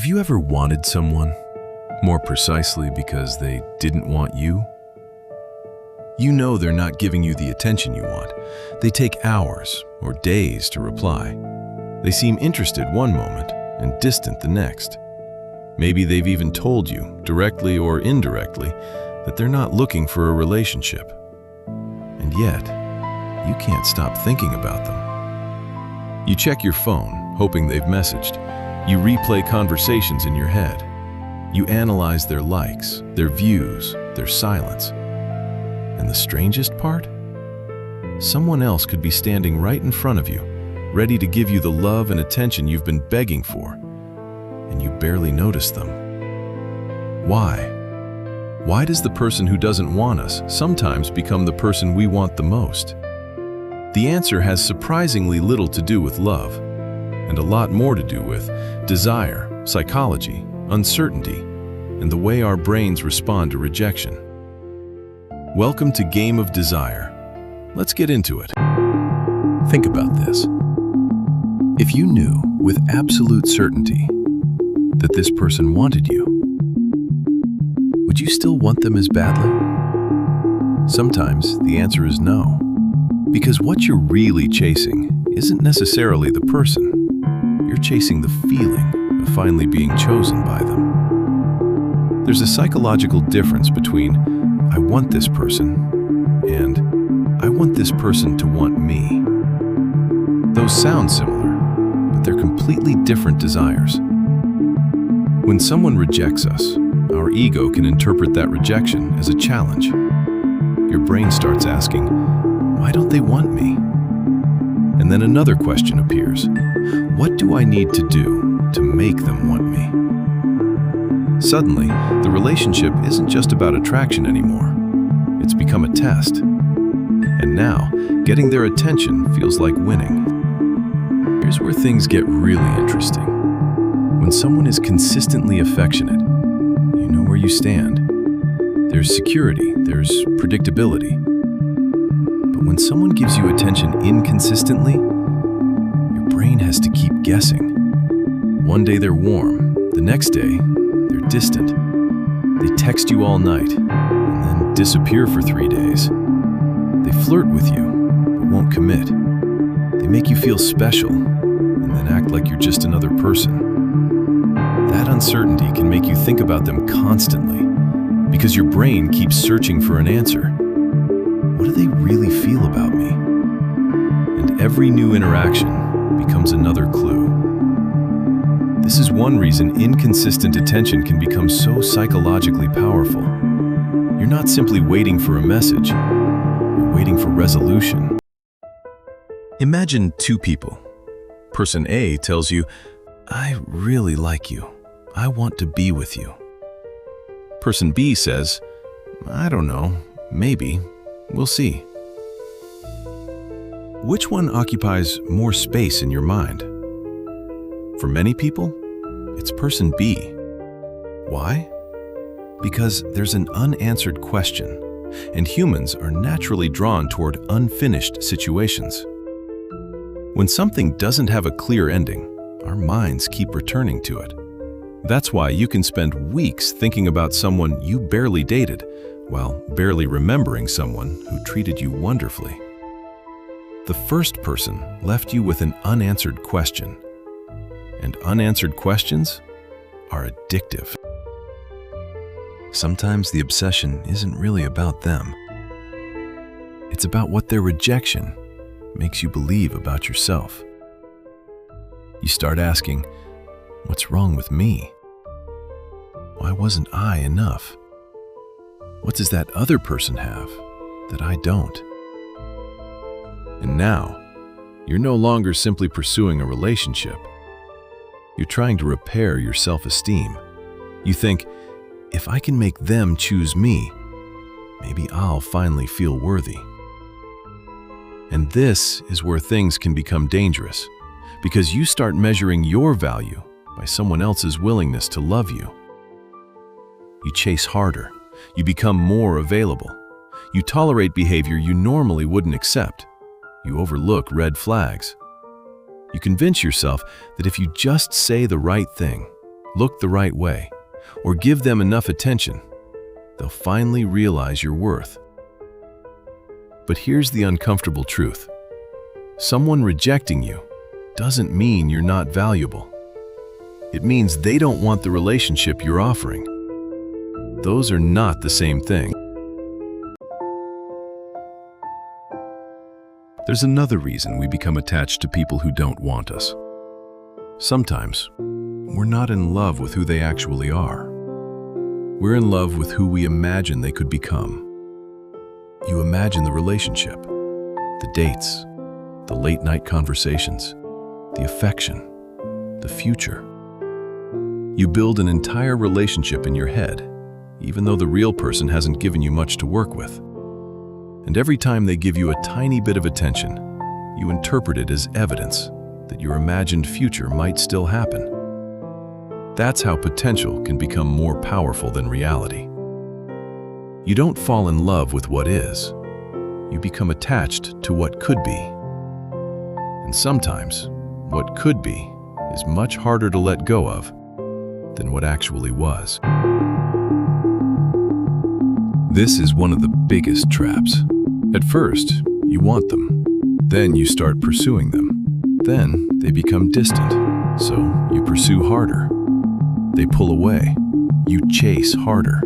Have you ever wanted someone, more precisely because they didn't want you? You know they're not giving you the attention you want. They take hours or days to reply. They seem interested one moment and distant the next. Maybe they've even told you, directly or indirectly, that they're not looking for a relationship. And yet, you can't stop thinking about them. You check your phone, hoping they've messaged. You replay conversations in your head. You analyze their likes, their views, their silence. And the strangest part? Someone else could be standing right in front of you, ready to give you the love and attention you've been begging for, and you barely notice them. Why? Why does the person who doesn't want us sometimes become the person we want the most? The answer has surprisingly little to do with love, and a lot more to do with desire, psychology, uncertainty, and the way our brains respond to rejection. Welcome to Game of Desire. Let's get into it. Think about this. If you knew with absolute certainty that this person wanted you, would you still want them as badly? Sometimes the answer is no, because what you're really chasing isn't necessarily the person. You're chasing the feeling of finally being chosen by them. There's a psychological difference between I want this person and I want this person to want me. Those sound similar, but they're completely different desires. When someone rejects us, our ego can interpret that rejection as a challenge. Your brain starts asking, why don't they want me? And then another question appears. What do I need to do to make them want me? Suddenly, the relationship isn't just about attraction anymore. It's become a test. And now, getting their attention feels like winning. Here's where things get really interesting. When someone is consistently affectionate, you know where you stand. There's security, there's predictability. But when someone gives you attention inconsistently, your brain has to keep guessing. One day they're warm, the next day they're distant. They text you all night and then disappear for 3 days. They flirt with you, but won't commit. They make you feel special and then act like you're just another person. That uncertainty can make you think about them constantly because your brain keeps searching for an answer. What do they really feel about me? And every new interaction becomes another clue. This is one reason inconsistent attention can become so psychologically powerful. You're not simply waiting for a message, you're waiting for resolution. Imagine two people. Person A tells you, I really like you. I want to be with you. Person B says, I don't know, maybe. We'll see. Which one occupies more space in your mind? For many people, it's person B. Why? Because there's an unanswered question, and humans are naturally drawn toward unfinished situations. When something doesn't have a clear ending, our minds keep returning to it. That's why you can spend weeks thinking about someone you barely dated, while barely remembering someone who treated you wonderfully. The first person left you with an unanswered question, and unanswered questions are addictive. Sometimes the obsession isn't really about them. It's about what their rejection makes you believe about yourself. You start asking, what's wrong with me? Why wasn't I enough? What does that other person have that I don't? And now, you're no longer simply pursuing a relationship. You're trying to repair your self-esteem. You think, if I can make them choose me, maybe I'll finally feel worthy. And this is where things can become dangerous, because you start measuring your value by someone else's willingness to love you. You chase harder. You become more available. You tolerate behavior you normally wouldn't accept. You overlook red flags. You convince yourself that if you just say the right thing, look the right way, or give them enough attention, they'll finally realize your worth. But here's the uncomfortable truth. Someone rejecting you doesn't mean you're not valuable. It means they don't want the relationship you're offering. Those are not the same thing. There's another reason we become attached to people who don't want us. Sometimes, we're not in love with who they actually are. We're in love with who we imagine they could become. You imagine the relationship, the dates, the late-night conversations, the affection, the future. You build an entire relationship in your head, even though the real person hasn't given you much to work with. And every time they give you a tiny bit of attention, you interpret it as evidence that your imagined future might still happen. That's how potential can become more powerful than reality. You don't fall in love with what is. You become attached to what could be. And sometimes, what could be is much harder to let go of than what actually was. This is one of the biggest traps. At first, you want them. Then you start pursuing them. Then they become distant, so you pursue harder. They pull away. You chase harder.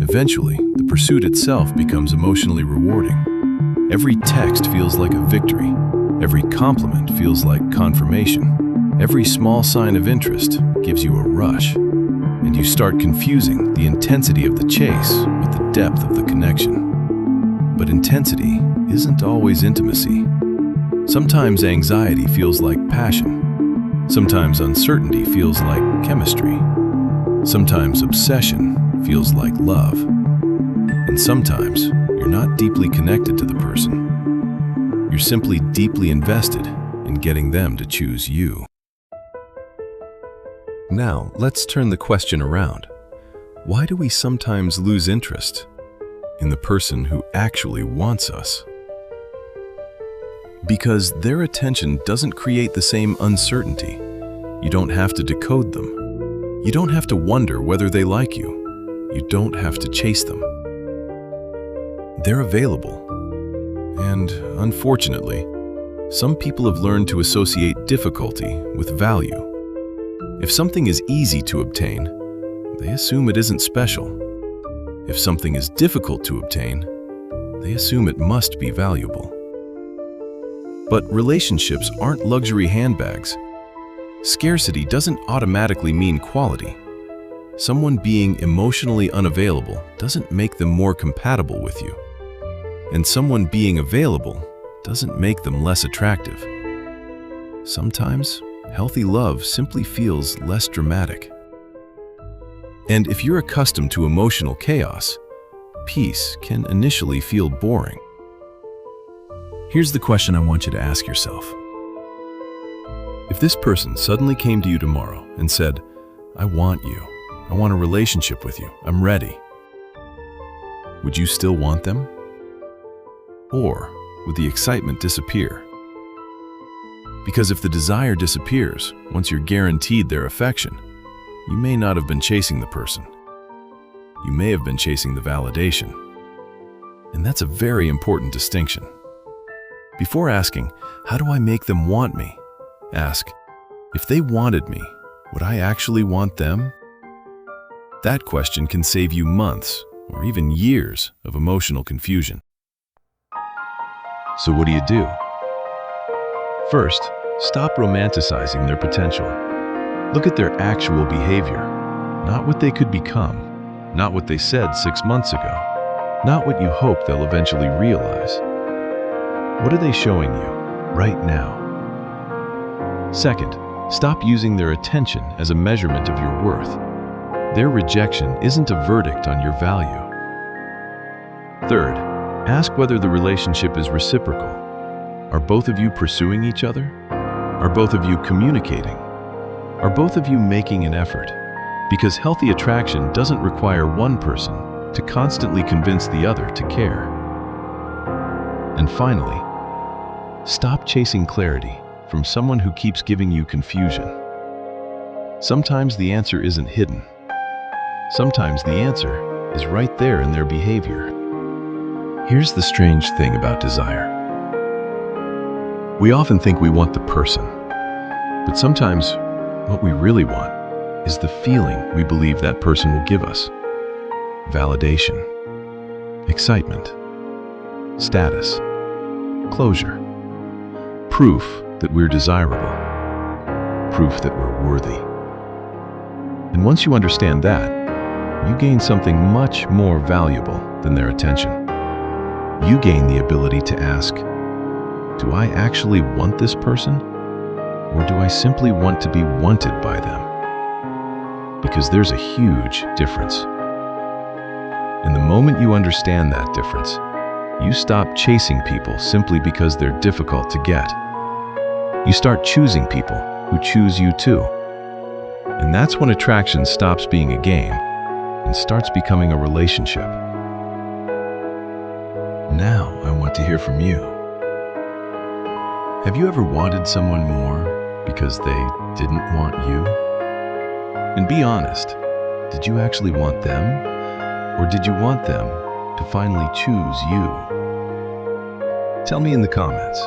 Eventually, the pursuit itself becomes emotionally rewarding. Every text feels like a victory. Every compliment feels like confirmation. Every small sign of interest gives you a rush. And you start confusing the intensity of the chase with the depth of the connection. But intensity isn't always intimacy. Sometimes anxiety feels like passion. Sometimes uncertainty feels like chemistry. Sometimes obsession feels like love. And sometimes you're not deeply connected to the person. You're simply deeply invested in getting them to choose you. Now, let's turn the question around. Why do we sometimes lose interest in the person who actually wants us? Because their attention doesn't create the same uncertainty. You don't have to decode them. You don't have to wonder whether they like you. You don't have to chase them. They're available. And unfortunately, some people have learned to associate difficulty with value. If something is easy to obtain, they assume it isn't special. If something is difficult to obtain, they assume it must be valuable. But relationships aren't luxury handbags. Scarcity doesn't automatically mean quality. Someone being emotionally unavailable doesn't make them more compatible with you. And someone being available doesn't make them less attractive. Sometimes, healthy love simply feels less dramatic. And if you're accustomed to emotional chaos, peace can initially feel boring. Here's the question I want you to ask yourself. If this person suddenly came to you tomorrow and said, "I want you. I want a relationship with you. I'm ready." Would you still want them? Or would the excitement disappear? Because if the desire disappears once you're guaranteed their affection, you may not have been chasing the person. You may have been chasing the validation. And that's a very important distinction. Before asking, "How do I make them want me?" ask, "If they wanted me, would I actually want them?" That question can save you months or even years of emotional confusion. So what do? First, stop romanticizing their potential. Look at their actual behavior, not what they could become, not what they said 6 months ago, not what you hope they'll eventually realize. What are they showing you right now? Second, stop using their attention as a measurement of your worth. Their rejection isn't a verdict on your value. Third, ask whether the relationship is reciprocal. Are both of you pursuing each other? Are both of you communicating? Are both of you making an effort? Because healthy attraction doesn't require one person to constantly convince the other to care. And finally, stop chasing clarity from someone who keeps giving you confusion. Sometimes the answer isn't hidden. Sometimes the answer is right there in their behavior. Here's the strange thing about desire. We often think we want the person, but sometimes what we really want is the feeling we believe that person will give us. Validation, excitement, status, closure, proof that we're desirable, proof that we're worthy. And once you understand that, you gain something much more valuable than their attention. You gain the ability to ask, do I actually want this person? Or do I simply want to be wanted by them? Because there's a huge difference. And the moment you understand that difference, you stop chasing people simply because they're difficult to get. You start choosing people who choose you too. And that's when attraction stops being a game and starts becoming a relationship. Now I want to hear from you. Have you ever wanted someone more because they didn't want you? And be honest, did you actually want them? Or did you want them to finally choose you? Tell me in the comments.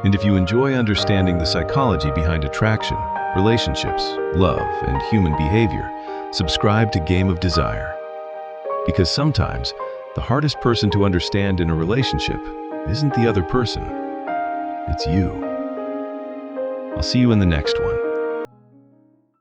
And if you enjoy understanding the psychology behind attraction, relationships, love, and human behavior, subscribe to Game of Desire. Because sometimes, the hardest person to understand in a relationship isn't the other person, it's you. I'll see you in the next one.